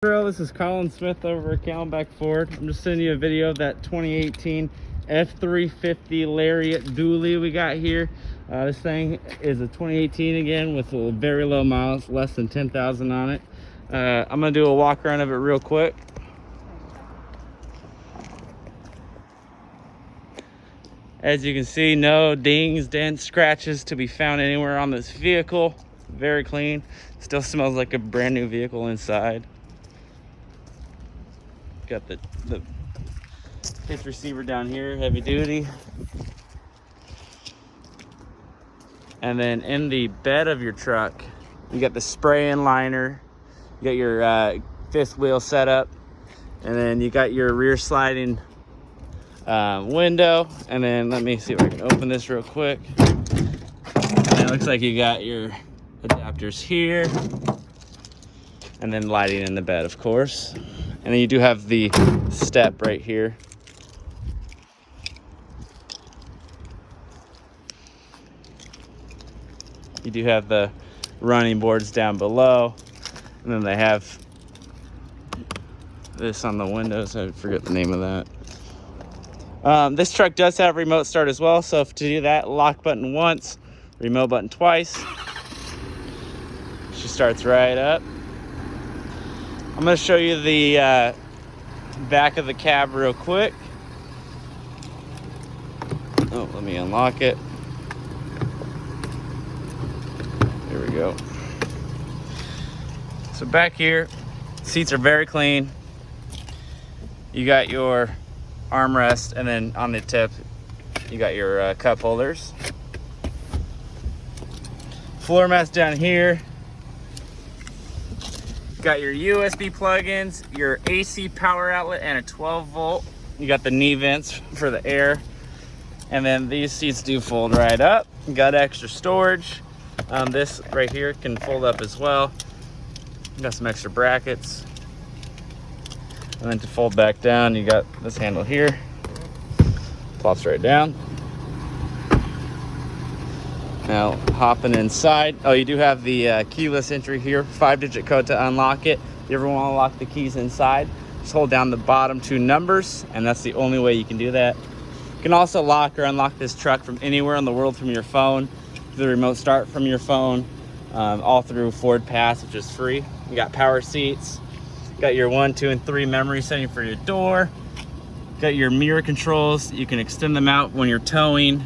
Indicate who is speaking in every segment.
Speaker 1: This is Colin Smith over at Camelback Ford. I'm just sending you a video of that 2018 F-350 Lariat dually we got here. This thing is a 2018 again with a very low miles, less than 10,000 on it. I'm gonna do a walk around of it real quick. As you can see, no dings, dents, scratches to be found anywhere on this vehicle. Very clean. Still smells like a brand new vehicle inside. Got the hitch receiver down here, heavy duty. And then in the bed of your truck, you got the spray-in liner. You got your fifth wheel setup. And then you got your rear sliding window. And then let me see if I can open this real quick. And it looks like you got your adapters here. And then lighting in the bed, of course. And then you do have the step right here. You do have the running boards down below. And then they have this on the windows. I forget the name of that. This truck does have remote start as well. So to do that, lock button once, remote button twice. She starts right up. I'm going to show you the back of the cab real quick. Oh, let me unlock it. There we go. So back here, seats are very clean. You got your armrest, and then on the tip, you got your cup holders. Floor mats down here. Got your USB plug-ins, your AC power outlet, and a 12 volt. You got the knee vents for the air. And then these seats do fold right up. You got extra storage. This right here can fold up as well. You got some extra brackets. And then to fold back down, you got this handle here. Pops right down. Now, hopping inside, oh, you do have the keyless entry here, 5-digit code to unlock it. If you ever want to lock the keys inside, just hold down the bottom two numbers, and that's the only way you can do that. You can also lock or unlock this truck from anywhere in the world from your phone, the remote start from your phone, all through Ford Pass, which is free. You got power seats, got your 1, 2, and 3 memory setting for your door, got your mirror controls. You can extend them out when you're towing.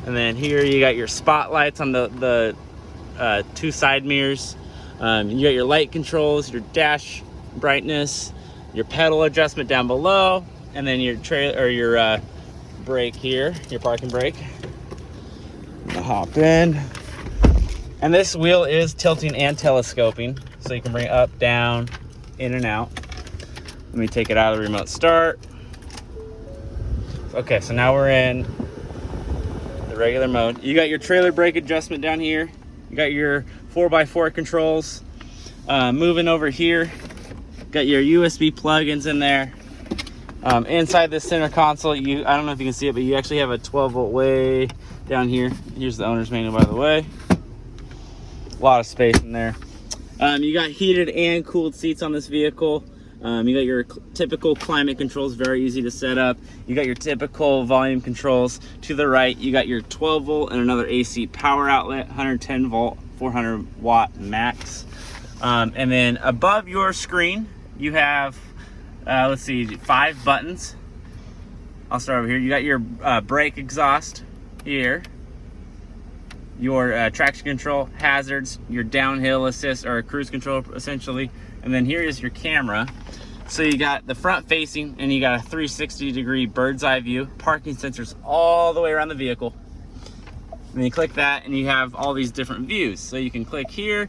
Speaker 1: And then here you got your spotlights on the 2 side mirrors. You got your light controls, your dash brightness, your pedal adjustment down below, and then your your brake here, your parking brake. I'll hop in. And this wheel is tilting and telescoping, so you can bring it up, down, in and out. Let me take it out of the remote start. Okay, so now we're in the regular mode. You got your trailer brake adjustment down here. You got your 4x4 controls. Moving over here, got your USB plug-ins in there. Inside this center console, I don't know if you can see it, but you actually have a 12 volt way down here. Here's the owner's manual, by the way. A lot of space in there. You got heated and cooled seats on this vehicle. You got your typical climate controls, very easy to set up. You got your typical volume controls. To the right, you got your 12 volt and another AC power outlet, 110 volt, 400 watt max. And then above your screen, you have, let's see, 5 buttons. I'll start over here. You got your brake exhaust here, your traction control, hazards, your downhill assist or cruise control essentially. And then here is your camera. So you got the front facing, and you got a 360-degree bird's eye view, parking sensors all the way around the vehicle. And then you click that, and you have all these different views. So you can click here,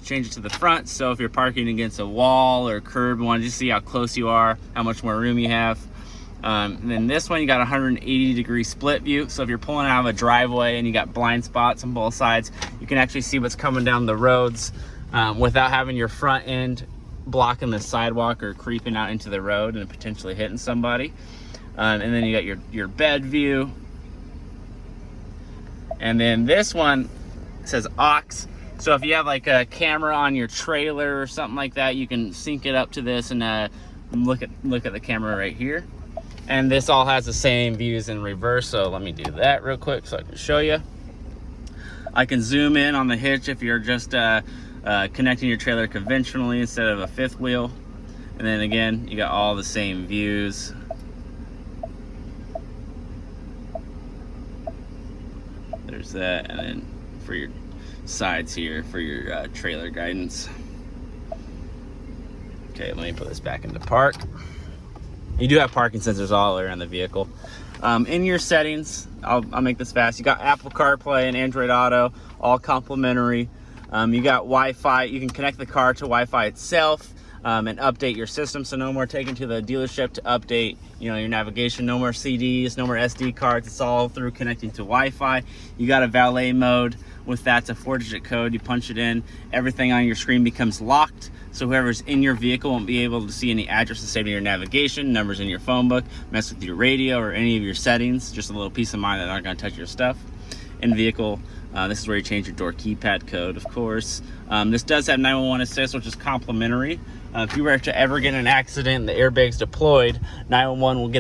Speaker 1: change it to the front. So if you're parking against a wall or a curb, you want to just see how close you are, how much more room you have. And then this one, you got a 180-degree split view. So if you're pulling out of a driveway and you got blind spots on both sides, you can actually see what's coming down the roads without having your front end blocking the sidewalk or creeping out into the road and potentially hitting somebody. And then you got your bed view. And then this one says aux. So if you have like a camera on your trailer or something like that, you can sync it up to this and look at the camera right here. And this all has the same views in reverse. So let me do that real quick so I can show you. I can zoom in on the hitch if you're just connecting your trailer conventionally instead of a fifth wheel. And then again, you got all the same views. There's that, and then for your sides here for your trailer guidance. Okay, let me put this back into park. You do have parking sensors all around the vehicle. In your settings, I'll make this fast. You got Apple CarPlay and Android Auto, all complimentary. You got Wi-Fi. You can connect the car to Wi-Fi itself and update your system. So no more taking to the dealership to update, you know, your navigation. No more CDs, no more SD cards. It's all through connecting to Wi-Fi. You got a valet mode. With that, it's a 4-digit code. You punch it in. Everything on your screen becomes locked. So whoever's in your vehicle won't be able to see any addresses saved in your navigation, numbers in your phone book, mess with your radio or any of your settings. Just a little peace of mind that aren't going to touch your stuff. In vehicle, this is where you change your door keypad code, of course. This does have 911 assist, which is complimentary. If you were to ever get in an accident and the airbag's deployed, 911 will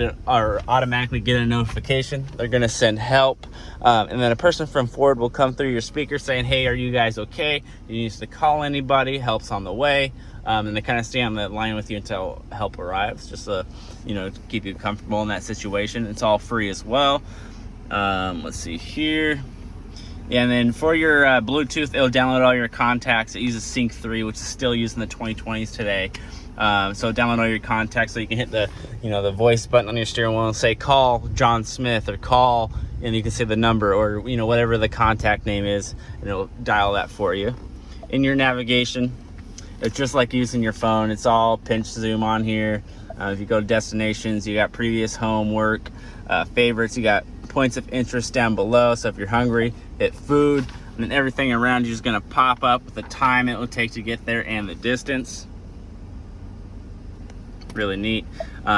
Speaker 1: automatically get a notification. They're going to send help. And then a person from Ford will come through your speaker saying, hey, are you guys okay? You need to call anybody, help's on the way. And they kind of stay on the line with you until help arrives, just to, you know, to keep you comfortable in that situation. It's all free as well. Let's see here. Yeah, and then for your Bluetooth, it'll download all your contacts. It uses Sync 3, which is still used in the 2020s today. So download all your contacts so you can hit the, you know, the voice button on your steering wheel and say, call John Smith, or call, and you can say the number or, you know, whatever the contact name is, and it'll dial that for you. In your navigation, it's just like using your phone. It's all pinch zoom on here. If you go to destinations, you got previous homework, favorites, you got points of interest down below. So if you're hungry, hit food, and then everything around you is going to pop up with the time it will take to get there and the distance. Really neat.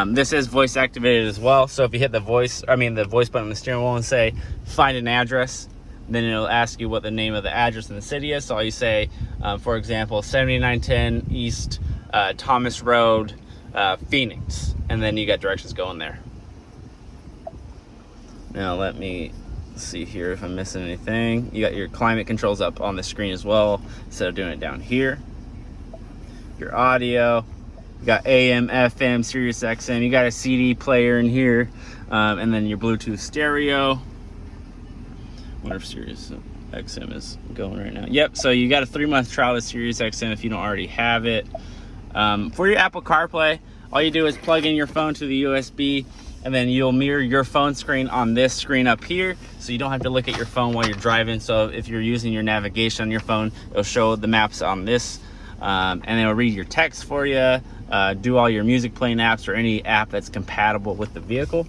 Speaker 1: This is voice activated as well. So if you hit the voice button on the steering wheel and say find an address, then it'll ask you what the name of the address in the city is. So all you say, for example, 7910 East Thomas Road, Phoenix, and then you got directions going there. Now let me see here if I'm missing anything. You got your climate controls up on the screen as well, instead of doing it down here. Your audio, you got AM, FM, Sirius XM, you got a CD player in here, and then your Bluetooth stereo. I wonder if Sirius XM is going right now. Yep, so you got a 3-month trial with Sirius XM if you don't already have it. For your Apple CarPlay, all you do is plug in your phone to the USB, and then you'll mirror your phone screen on this screen up here, so you don't have to look at your phone while you're driving. So if you're using your navigation on your phone, it'll show the maps on this, and it'll read your text for you, do all your music playing apps or any app that's compatible with the vehicle.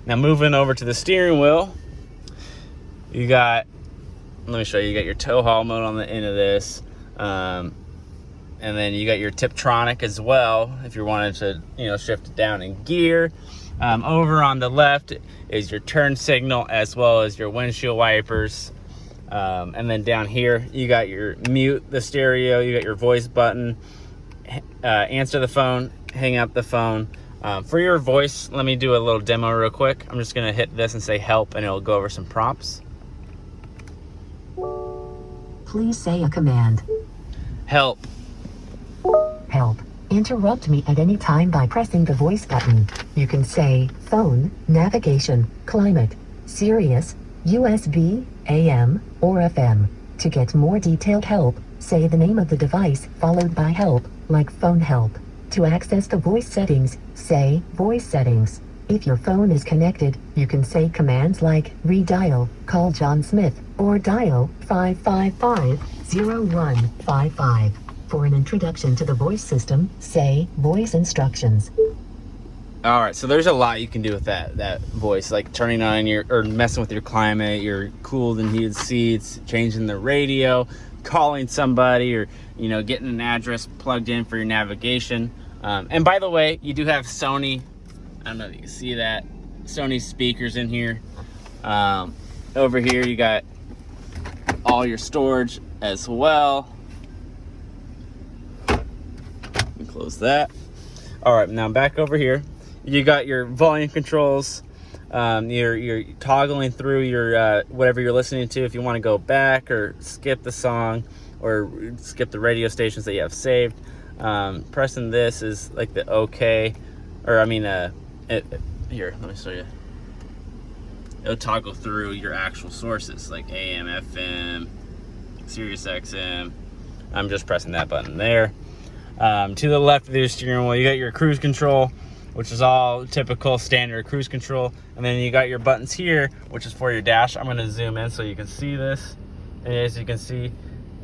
Speaker 1: Now moving over to the steering wheel, you got, let me show you, you got your tow haul mode on the end of this, and then you got your Tiptronic as well if you wanted to, you know, shift it down in gear. Over on the left is your turn signal as well as your windshield wipers. And then down here, you got your mute the stereo, you got your voice button, answer the phone, hang up the phone. For your voice, let me do a little demo real quick. I'm just gonna hit this and say help, and it'll go over some prompts.
Speaker 2: Please say a command.
Speaker 1: Help.
Speaker 2: Help. Interrupt me at any time by pressing the voice button. You can say phone, navigation, climate, Sirius, USB, AM, or FM. To get more detailed help, say the name of the device followed by help, like phone help. To access the voice settings, say voice settings. If your phone is connected, you can say commands like redial, call John Smith, or dial 555-0155. For an introduction to the voice system, say voice instructions.
Speaker 1: All right, so there's a lot you can do with that voice, like turning on or messing with your climate, your cooled and heated seats, changing the radio, calling somebody, or, you know, getting an address plugged in for your navigation. And by the way, you do have Sony, I don't know if you can see that, Sony speakers in here. Over here, you got all your storage as well. Close that. All right, now back over here. You got your volume controls. You're toggling through your whatever you're listening to. If you want to go back or skip the song or skip the radio stations that you have saved, pressing this is like the OK, or I mean, here, let me show you. It'll toggle through your actual sources like AM, FM, Sirius XM. I'm just pressing that button there. To the left of your steering wheel, you got your cruise control, which is all typical standard cruise control. And then you got your buttons here, which is for your dash. I'm going to zoom in so you can see this. And as you can see,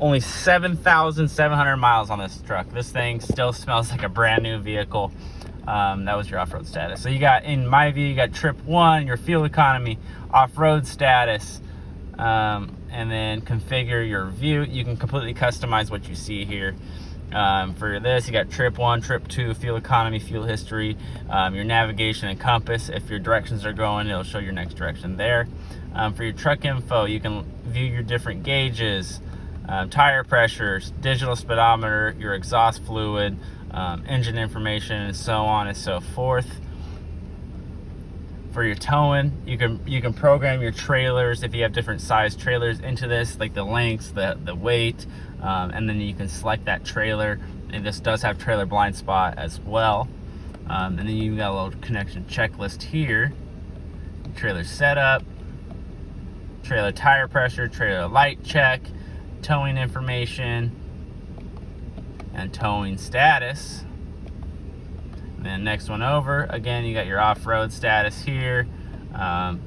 Speaker 1: only 7,700 miles on this truck. This thing still smells like a brand new vehicle. That was your off-road status. So you got, in my view, you got trip 1, your fuel economy, off-road status, and then configure your view. You can completely customize what you see here. For this, you got trip 1, trip 2, fuel economy, fuel history, your navigation and compass. If your directions are going, it'll show your next direction there. For your truck info, you can view your different gauges, tire pressures, digital speedometer, your exhaust fluid, engine information, and so on and so forth. For your towing, you can program your trailers if you have different size trailers into this, like the lengths, the weight, and then you can select that trailer. And this does have trailer blind spot as well. And then you've got a little connection checklist here. Trailer setup, trailer tire pressure, trailer light check, towing information, and towing status. And then next one over, again, you got your off-road status here. And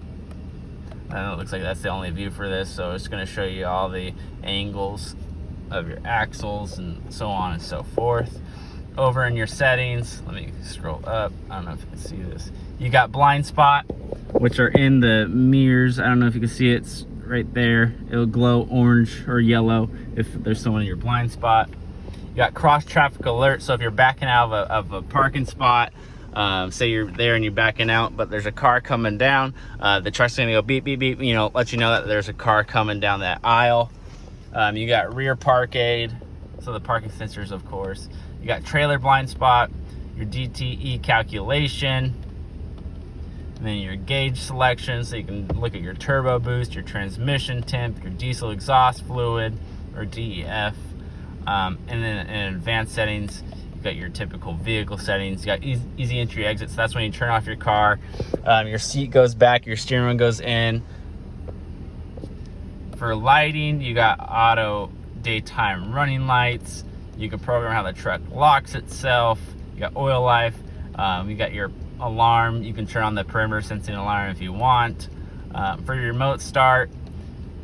Speaker 1: it looks like that's the only view for this, so it's going to show you all the angles of your axles and so on and so forth. Over in your settings, let me scroll up. I don't know if you can see this. You got blind spot, which are in the mirrors. I don't know if you can see it. It's right there. It'll glow orange or yellow if there's someone in your blind spot. You got cross traffic alert, so if you're backing out of a parking spot, say you're there and you're backing out, but there's a car coming down, the truck's gonna go beep, beep, beep, let you know that there's a car coming down that aisle. You got rear park aid, so the parking sensors, of course. You got trailer blind spot, your DTE calculation, and then your gauge selection, so you can look at your turbo boost, your transmission temp, your diesel exhaust fluid, or DEF. And then in advanced settings, you got your typical vehicle settings. You got easy entry exits. That's when you turn off your car. Your seat goes back, your steering wheel goes in. For lighting, you got auto daytime running lights. You can program how the truck locks itself. You got oil life. You got your alarm. You can turn on the perimeter sensing alarm if you want. For your remote start,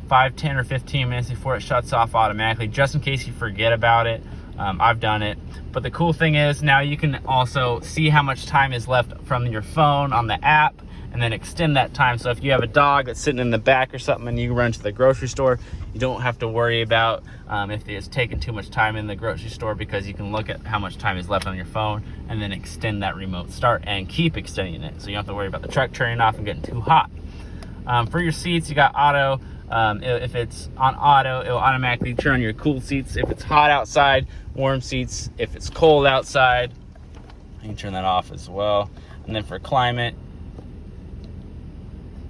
Speaker 1: 5, 10, or 15 minutes before it shuts off automatically, just in case you forget about it. I've done it. But the cool thing is now you can also see how much time is left from your phone on the app and then extend that time. So if you have a dog that's sitting in the back or something and you run to the grocery store, you don't have to worry about if it's taking too much time in the grocery store, because you can look at how much time is left on your phone and then extend that remote start and keep extending it. So you don't have to worry about the truck turning off and getting too hot. For your seats, you got auto. If it's on auto, it will automatically turn on your cool seats. If it's hot outside, warm seats. If it's cold outside, you can turn that off as well. And then for climate,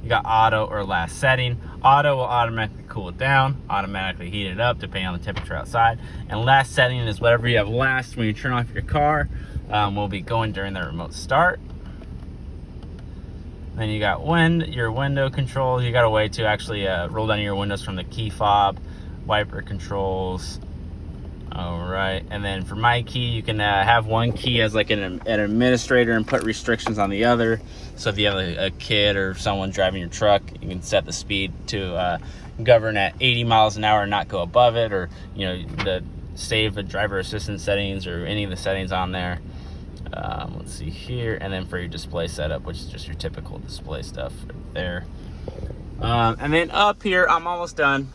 Speaker 1: you got auto or last setting. Auto will automatically cool it down, automatically heat it up depending on the temperature outside. And last setting is whatever you have last when you turn off your car will be going during the remote start. Then you got your window controls. You got a way to actually roll down your windows from the key fob, wiper controls. All right, and then for my key, you can have one key as like an administrator and put restrictions on the other. So if you have a kid or someone driving your truck, you can set the speed to govern at 80 miles an hour and not go above it, or save the driver assistance settings or any of the settings on there. Let's see here, and then for your display setup, which is just your typical display stuff right there. And then up here, I'm almost done.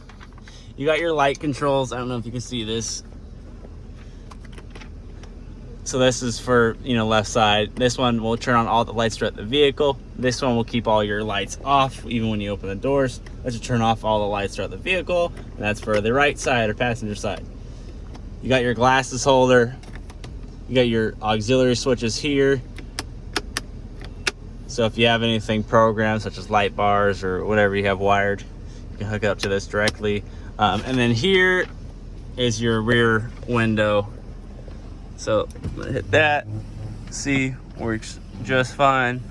Speaker 1: You got your light controls. I don't know if you can see this. So this is for, you know, left side. This one will turn on all the lights throughout the vehicle. This one will keep all your lights off even when you open the doors. Let's just turn off all the lights throughout the vehicle. And that's for the right side or passenger side. You got your glasses holder. You got your auxiliary switches here. So if you have anything programmed, such as light bars or whatever you have wired, you can hook it up to this directly. And then here is your rear window. So I'm gonna hit that. See, works just fine.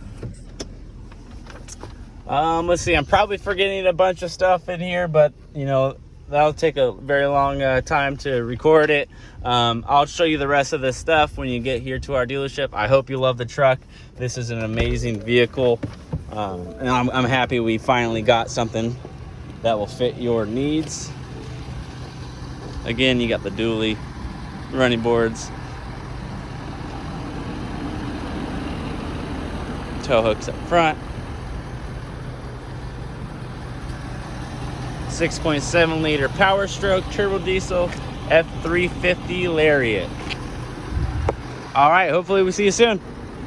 Speaker 1: Let's see, I'm probably forgetting a bunch of stuff in here, but you know, that'll take a very long time to record it. I'll show you the rest of this stuff when you get here to our dealership. I hope you love the truck. This is an amazing vehicle. And I'm happy we finally got something that will fit your needs. Again, you got the dually running boards, tow hooks up front, 6.7 liter Power Stroke turbo diesel F-350 Lariat. All right, hopefully we see you soon.